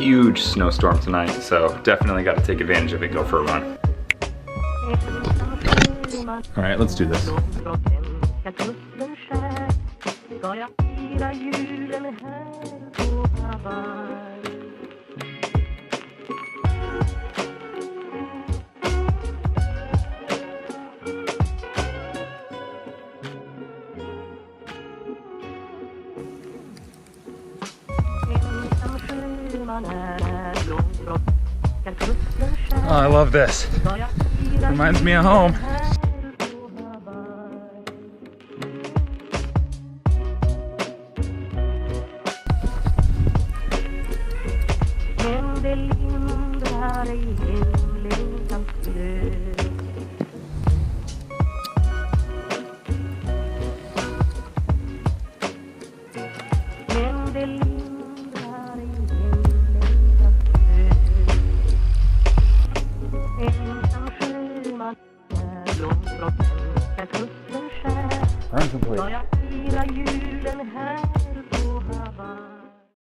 huge snowstorm tonight, so definitely got to take advantage of it, go for a run. All right, let's do this. Oh, I love this. Reminds me of home. Run complete.